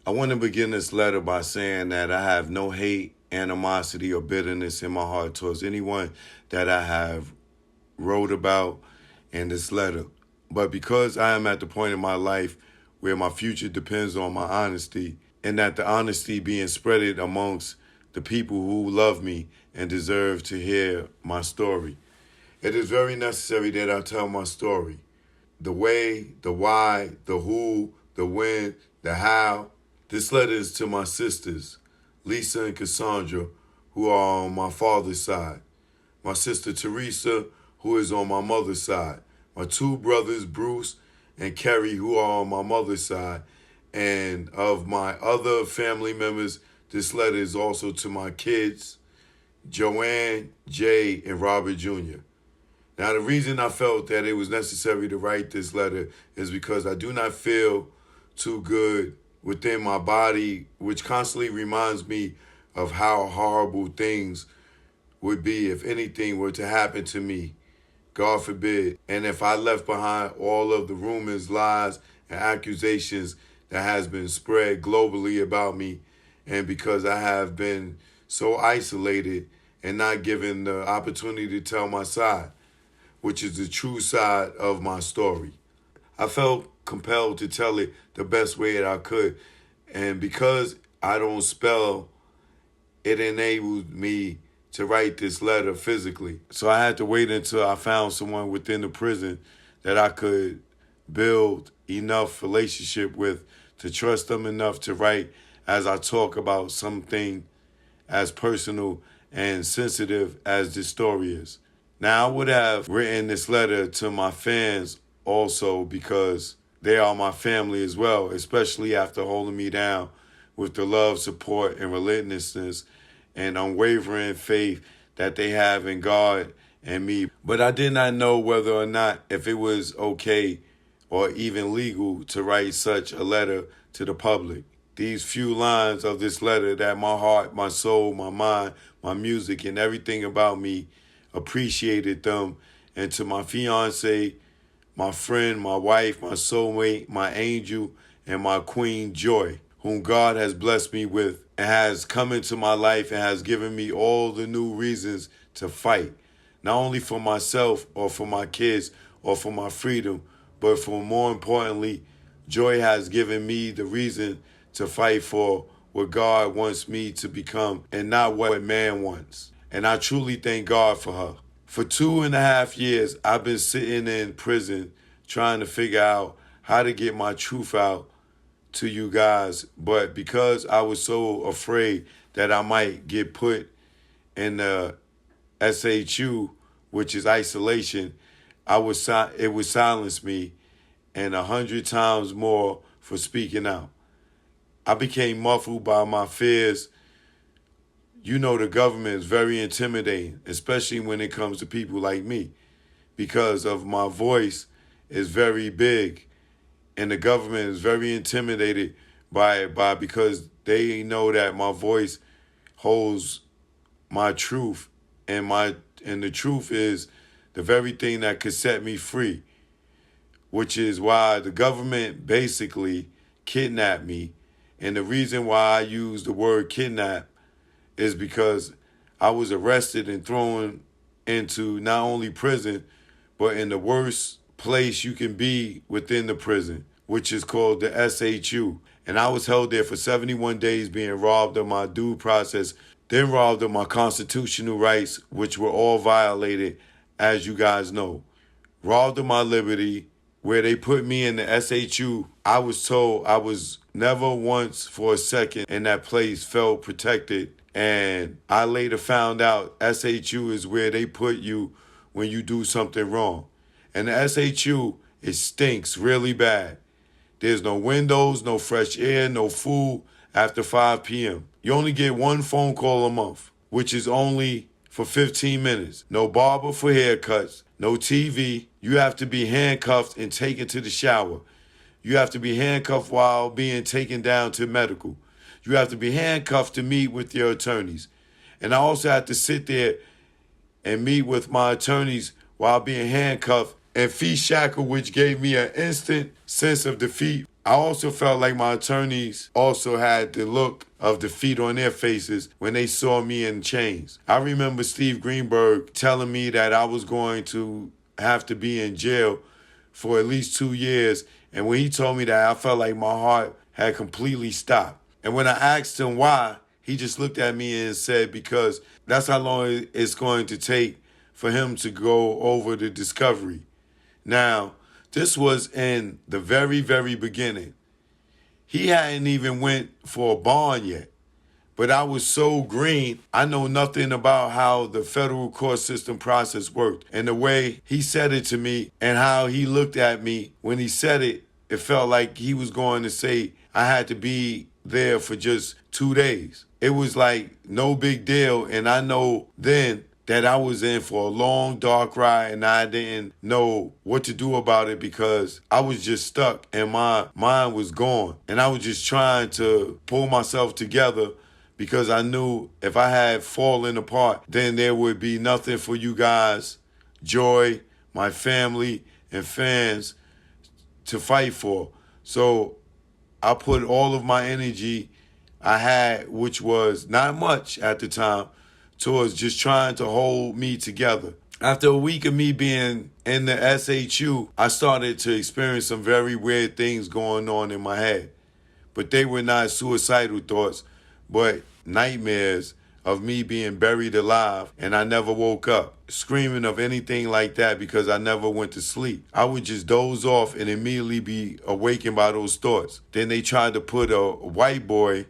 I want to begin this letter by saying that I have no hate, animosity, or bitterness in my heart towards anyone that I have wrote about in this letter. But because I am at the point in my life where my future depends on my honesty, and that the honesty being spreaded amongst the people who love me and deserve to hear my story, it is very necessary that I tell my story. The way, the why, the who, the when, the how. This letter is to my sisters, Lisa and Cassandra, who are on my father's side. My sister Teresa, who is on my mother's side. My two brothers, Bruce and Kerry, who are on my mother's side. And of my other family members, this letter is also to my kids, Joanne, Jay, and Robert Jr. Now, the reason I felt that it was necessary to write this letter is because I do not feel too good within my body, which constantly reminds me of how horrible things would be if anything were to happen to me, God forbid. And if I left behind all of the rumors, lies, and accusations that has been spread globally about me, and because I have been so isolated and not given the opportunity to tell my side, which is the true side of my story. I felt compelled to tell it the best way that I could. And because I don't spell, it enabled me to write this letter physically. So I had to wait until I found someone within the prison that I could build enough relationship with to trust them enough to write as I talk about something as personal and sensitive as this story is. Now, I would have written this letter to my fans also because they are my family as well, especially after holding me down with the love, support, and relentlessness and unwavering faith that they have in God and me. But I did not know whether or not if it was okay or even legal to write such a letter to the public. These few lines of this letter that my heart, my soul, my mind, my music, and everything about me appreciated them, and to my fiance, my friend, my wife, my soulmate, my angel, and my queen, Joy, whom God has blessed me with and has come into my life and has given me all the new reasons to fight, not only for myself or for my kids or for my freedom, but for more importantly, Joy has given me the reason to fight for what God wants me to become and not what man wants. And I truly thank God for her. For 2.5 years, I've been sitting in prison trying to figure out how to get my truth out to you guys. But because I was so afraid that I might get put in the SHU, which is isolation, it would silence me and 100 times more for speaking out. I became muffled by my fears. You know, the government is very intimidating, especially when it comes to people like me, because of my voice is very big, and the government is very intimidated by because they know that my voice holds my truth, and the truth is the very thing that could set me free, which is why the government basically kidnapped me. And the reason why I use the word kidnap is because I was arrested and thrown into not only prison, but in the worst place you can be within the prison, which is called the SHU. And I was held there for 71 days being robbed of my due process, then robbed of my constitutional rights, which were all violated, as you guys know. Robbed of my liberty. Where they put me in the SHU, I was told I was never once for a second in that place felt protected. And I later found out SHU is where they put you when you do something wrong. And the SHU, it stinks really bad. There's no windows, no fresh air, no food after 5 p.m. You only get one phone call a month, which is only for 15 minutes. No barber for haircuts, no TV. You have to be handcuffed and taken to the shower. You have to be handcuffed while being taken down to medical. You have to be handcuffed to meet with your attorneys. And I also have to sit there and meet with my attorneys while being handcuffed and feet shackled, which gave me an instant sense of defeat. I also felt like my attorneys also had the look of defeat on their faces when they saw me in chains. I remember Steve Greenberg telling me that I was going to have to be in jail for at least 2 years. And when he told me that, I felt like my heart had completely stopped. And when I asked him why, he just looked at me and said, because that's how long it's going to take for him to go over the discovery. Now, this was in the very, very beginning. He hadn't even went for a bond yet. But I was so green, I know nothing about how the federal court system process worked. And the way he said it to me and how he looked at me when he said it, it felt like he was going to say I had to be there for just 2 days. It was like no big deal. And I know then that I was in for a long, dark ride and I didn't know what to do about it because I was just stuck and my mind was gone. And I was just trying to pull myself together because I knew if I had fallen apart, then there would be nothing for you guys, Joy, my family, and fans to fight for. So I put all of my energy I had, which was not much at the time, towards just trying to hold me together. After a week of me being in the SHU, I started to experience some very weird things going on in my head. But they were not suicidal thoughts, but nightmares of me being buried alive and I never woke up, screaming of anything like that because I never went to sleep. I would just doze off and immediately be awakened by those thoughts. Then they tried to put a white boy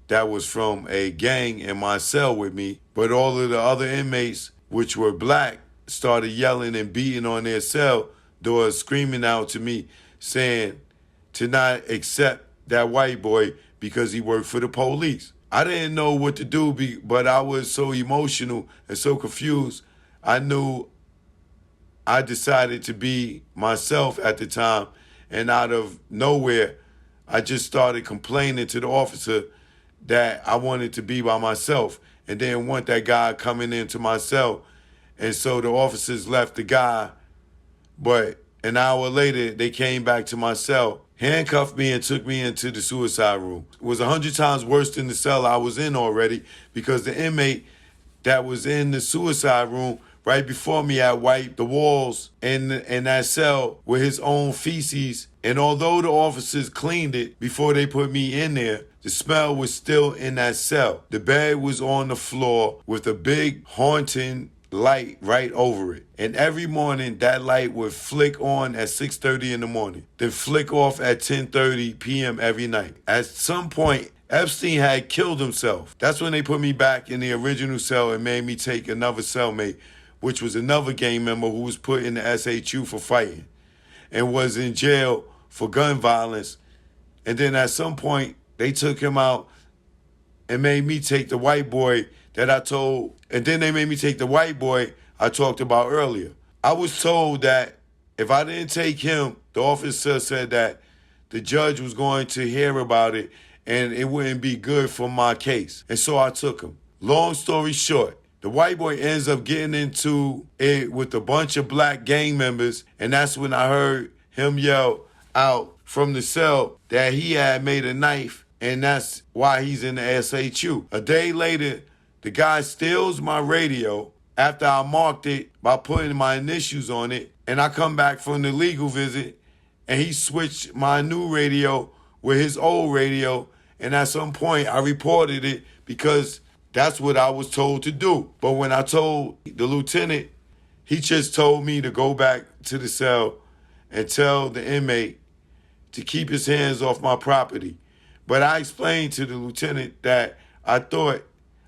that was from a gang in my cell with me, but all of the other inmates, which were black, started yelling and beating on their cell doors, screaming out to me, saying to not accept that white boy because he worked for the police. I didn't know what to do, but I was so emotional and so confused. I knew I decided to be myself at the time, and out of nowhere, I just started complaining to the officer that I wanted to be by myself and didn't want that guy coming into my cell. And so the officers left the guy, but an hour later, they came back to my cell, handcuffed me and took me into the suicide room. It was 100 times worse than the cell I was in already because the inmate that was in the suicide room right before me had wiped the walls in that cell with his own feces. And although the officers cleaned it before they put me in there, the smell was still in that cell. The bed was on the floor with a big haunting light right over it. And every morning that light would flick on at 6:30 in the morning, then flick off at 10:30 p.m. every night. At some point, Epstein had killed himself. That's when they put me back in the original cell and made me take another cellmate, which was another gang member who was put in the SHU for fighting and was in jail for gun violence. And then at some point, they took him out and made me take the white boy that I told, and then they made me take the white boy I talked about earlier. I was told that if I didn't take him, the officer said that the judge was going to hear about it and it wouldn't be good for my case. And so I took him. Long story short, the white boy ends up getting into it with a bunch of black gang members, and that's when I heard him yell out from the cell that he had made a knife, and that's why he's in the SHU. A day later, the guy steals my radio after I marked it by putting my initials on it, and I come back from the legal visit, and he switched my new radio with his old radio, and at some point I reported it because that's what I was told to do. But when I told the lieutenant, he just told me to go back to the cell and tell the inmate to keep his hands off my property. But I explained to the lieutenant that I thought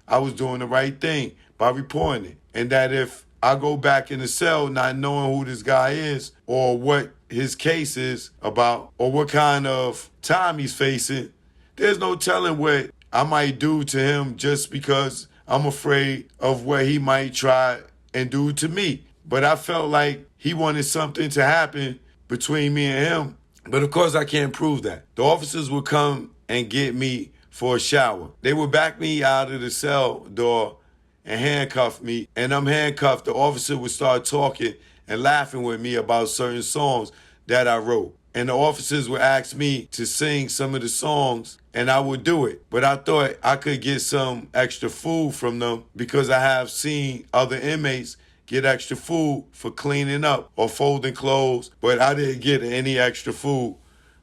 I was doing the right thing by reporting it, and that if I go back in the cell not knowing who this guy is or what his case is about or what kind of time he's facing, there's no telling what I might do to him just because I'm afraid of what he might try and do to me. But I felt like he wanted something to happen between me and him. But of course I can't prove that. The officers would come and get me for a shower. They would back me out of the cell door and handcuff me. And I'm handcuffed. The officer would start talking and laughing with me about certain songs that I wrote. and the officers would ask me to sing some of the songs, and I would do it. But I thought I could get some extra food from them because I have seen other inmates get extra food for cleaning up or folding clothes, but I didn't get any extra food.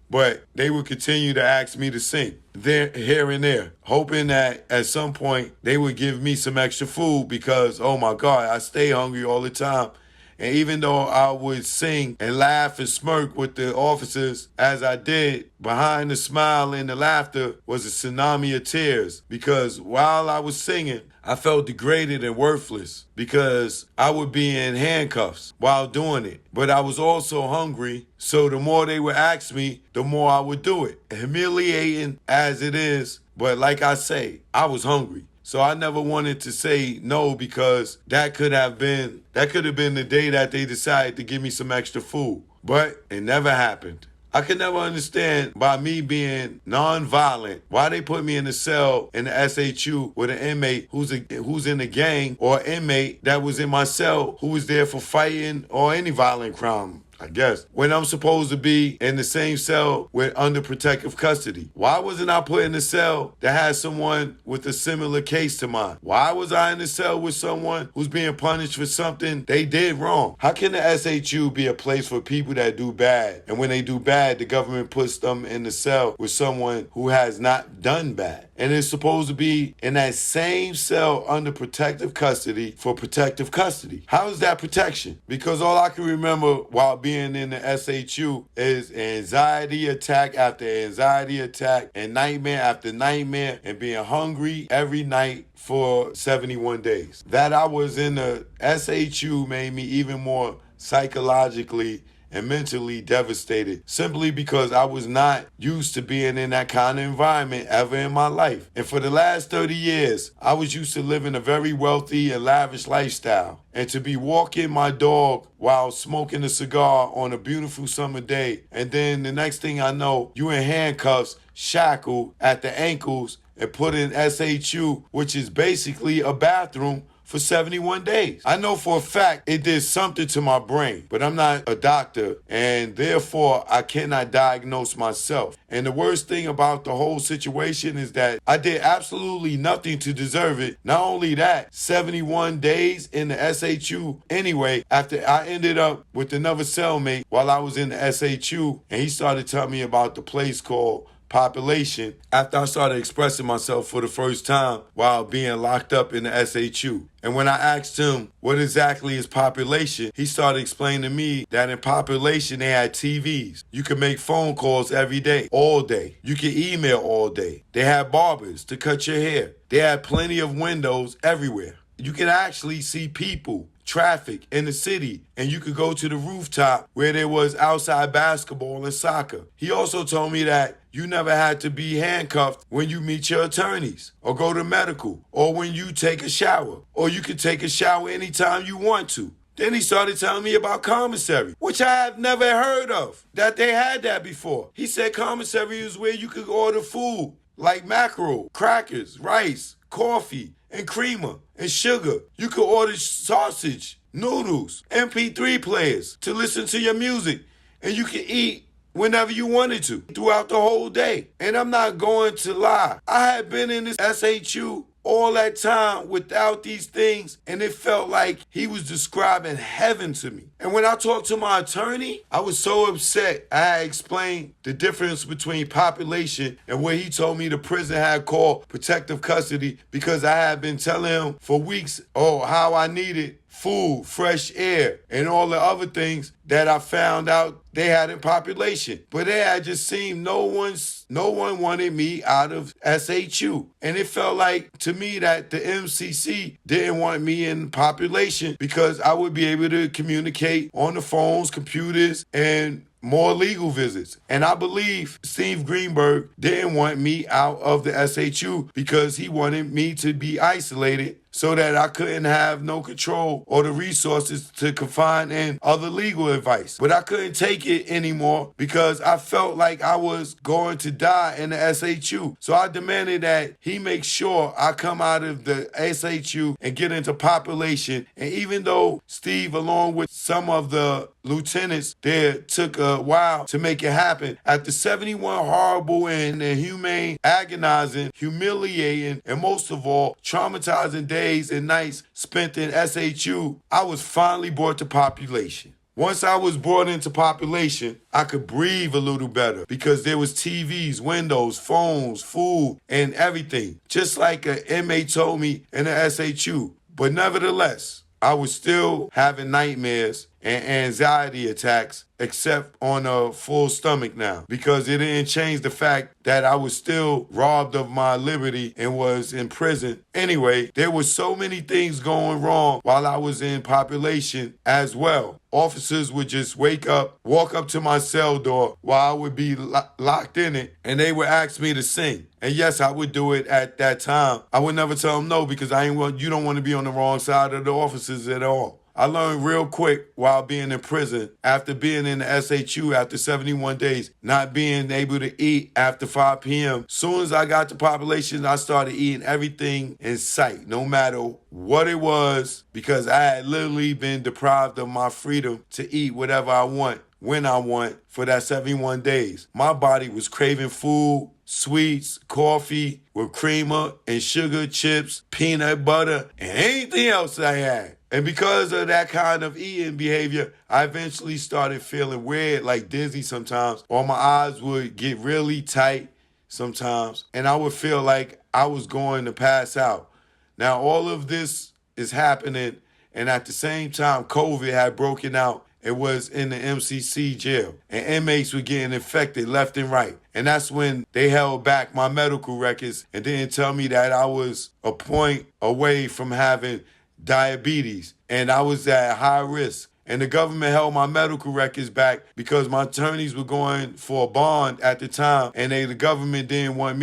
But they would continue to ask me to sing there, here and there, hoping that at some point they would give me some extra food because, oh my God, I stay hungry all the time. And even though I would sing and laugh and smirk with the officers as I did, behind the smile and the laughter was a tsunami of tears because while I was singing, I felt degraded and worthless because I would be in handcuffs while doing it. But I was also hungry, so the more they would ask me, the more I would do it. Humiliating as it is, but like I say, I was hungry. So I never wanted to say no because that could have been the day that they decided to give me some extra food. But it never happened. I could never understand by me being non-violent why they put me in a cell in the SHU with an inmate who's in a gang or an inmate that was in my cell who was there for fighting or any violent crime, I guess, when I'm supposed to be in the same cell with under protective custody. Why wasn't I put in a cell that had someone with a similar case to mine? Why was I in a cell with someone who's being punished for something they did wrong? How can the SHU be a place for people that do bad? And when they do bad, the government puts them in the cell with someone who has not done bad. And it's supposed to be in that same cell under protective custody for protective custody. How is that protection? Because all I can remember while being in the SHU is anxiety attack after anxiety attack and nightmare after nightmare and being hungry every night for 71 days. That I was in the SHU made me even more psychologically and mentally devastated simply because I was not used to being in that kind of environment ever in my life. And for the last 30 years, I was used to living a very wealthy and lavish lifestyle. And to be walking my dog while smoking a cigar on a beautiful summer day. And then the next thing I know, you in handcuffs, shackled at the ankles and put in SHU, which is basically a bathroom, for 71 days. I know for a fact it did something to my brain, but I'm not a doctor, and therefore I cannot diagnose myself. And the worst thing about the whole situation is that I did absolutely nothing to deserve it. Not only that, 71 days in the SHU anyway, after I ended up with another cellmate while I was in the SHU, and he started telling me about the place called Population after I started expressing myself for the first time while being locked up in the SHU. And when I asked him what exactly is Population, he started explaining to me that in Population they had TVs. You could make phone calls every day, all day. You could email all day. They had barbers to cut your hair. They had plenty of windows everywhere. You could actually see people, traffic in the city, and you could go to the rooftop where there was outside basketball and soccer. He also told me that you never had to be handcuffed when you meet your attorneys or go to medical or when you take a shower, or you could take a shower anytime you want to. Then he started telling me about commissary, which I have never heard of, that they had that before. He said commissary is where you could order food like mackerel, crackers, rice, coffee, and creamer and sugar. You could order sausage, noodles, MP3 players to listen to your music, and you could eat whenever you wanted to throughout the whole day. And I'm not going to lie. I had been in this SHU all that time without these things, and it felt like he was describing heaven to me. And when I talked to my attorney, I was so upset. I explained the difference between Population and what he told me the prison had called protective custody, because I had been telling him for weeks, how I needed food, fresh air, and all the other things that I found out they had in Population. But it had just seemed no one wanted me out of SHU. And it felt like to me that the MCC didn't want me in Population because I would be able to communicate on the phones, computers, and more legal visits. And I believe Steve Greenberg didn't want me out of the SHU because he wanted me to be isolated so that I couldn't have no control or the resources to confine in other legal advice. But I couldn't take it anymore because I felt like I was going to die in the SHU. So I demanded that he make sure I come out of the SHU and get into Population. And even though Steve, along with some of the lieutenants there took a while to make it happen. After 71 horrible and inhumane, agonizing, humiliating, and most of all, traumatizing days and nights spent in SHU, I was finally brought to population. Once I was brought into population, I could breathe a little better because there was TVs, windows, phones, food, and everything. Just like an inmate told me in the SHU. But nevertheless, I was still having nightmares and anxiety attacks, except on a full stomach now, because it didn't change the fact that I was still robbed of my liberty and was in prison. Anyway, there were so many things going wrong while I was in population as well. Officers would just wake up, walk up to my cell door while I would be locked in it, and they would ask me to sing. And yes, I would do it at that time. I would never tell them no because you don't want to be on the wrong side of the officers at all. I learned real quick while being in prison, after being in the SHU after 71 days, not being able to eat after 5 p.m. Soon as I got to population, I started eating everything in sight, no matter what it was, because I had literally been deprived of my freedom to eat whatever I want, when I want, for that 71 days. My body was craving food, sweets, coffee with creamer and sugar, chips, peanut butter, and anything else I had. And because of that kind of eating behavior, I eventually started feeling weird, like dizzy sometimes, or my eyes would get really tight sometimes, and I would feel like I was going to pass out. Now, all of this is happening, and at the same time, COVID had broken out. It was in the MCC jail, and inmates were getting infected left and right. And that's when they held back my medical records and didn't tell me that I was a point away from having diabetes, and I was at high risk. And the government held my medical records back because my attorneys were going for a bond at the time, and the government didn't want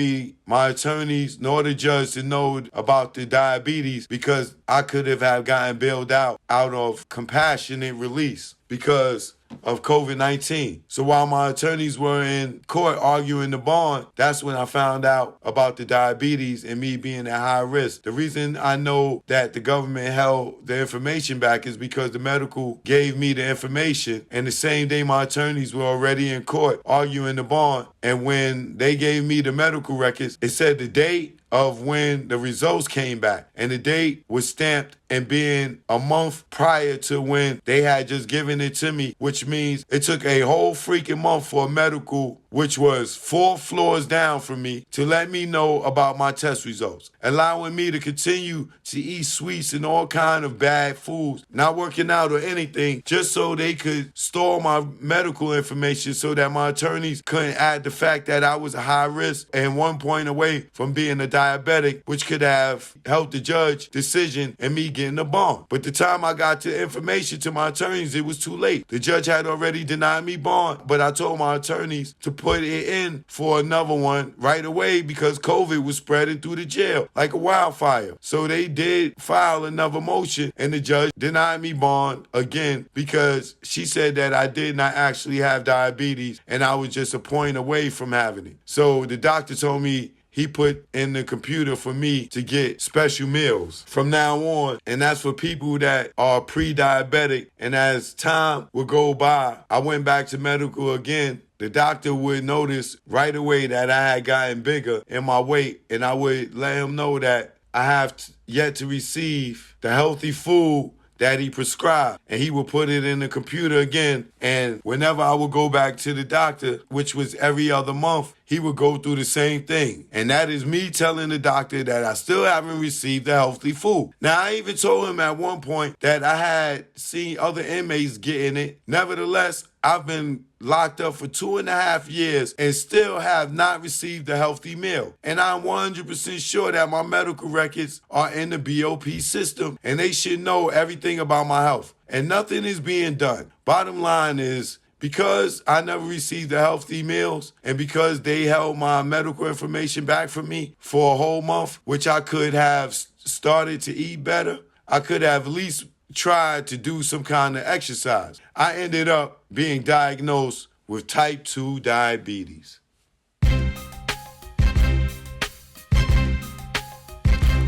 my attorneys, nor the judge to know about the diabetes because I could have gotten bailed out of compassionate release because of COVID-19. So while my attorneys were in court arguing the bond, that's when I found out about the diabetes and me being at high risk. The reason I know that the government held the information back is because the medical gave me the information, and the same day my attorneys were already in court arguing the bond. And when they gave me the medical records, it said the date of when the results came back, and the date was stamped and being a month prior to when they had just given it to me, which means it took a whole freaking month for a medical, which was 4 floors down from me, to let me know about my test results, allowing me to continue to eat sweets and all kind of bad foods, not working out or anything, just so they could store my medical information so that my attorneys couldn't add the fact that I was a high risk and 1 point away from being a diabetic, which could have helped the judge decision and me getting a bond. But the time I got the information to my attorneys, it was too late. The judge had already denied me bond, but I told my attorneys to put it in for another one right away because COVID was spreading through the jail like a wildfire. So they did file another motion, and the judge denied me bond again because she said that I did not actually have diabetes and I was just a point away from having it. So the doctor told me he put in the computer for me to get special meals from now on. And that's for people that are pre-diabetic. And as time would go by, I went back to medical again. The doctor would notice right away that I had gotten bigger in my weight. And I would let him know that I have yet to receive the healthy food that he prescribed, and he would put it in the computer again. And whenever I would go back to the doctor, which was every other month, he would go through the same thing. And that is me telling the doctor that I still haven't received the healthy food. Now, I even told him at one point that I had seen other inmates getting it. Nevertheless, I've been locked up for 2.5 years and still have not received a healthy meal. And I'm 100% sure that my medical records are in the BOP system and they should know everything about my health. And nothing is being done. Bottom line is, because I never received the healthy meals and because they held my medical information back from me for a whole month, which I could have started to eat better, I could have at least tried to do some kind of exercise. I ended up being diagnosed with type 2 diabetes.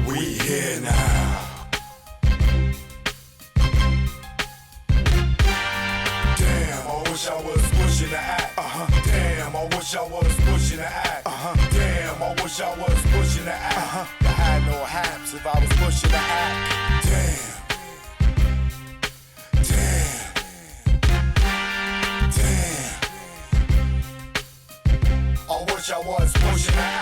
We here now. wish I was pushing the act. Damn, I wish I was pushing the act. Damn, I wish I was pushing the act. I had no haps if I was pushing the act. Damn. I wish I was pushing the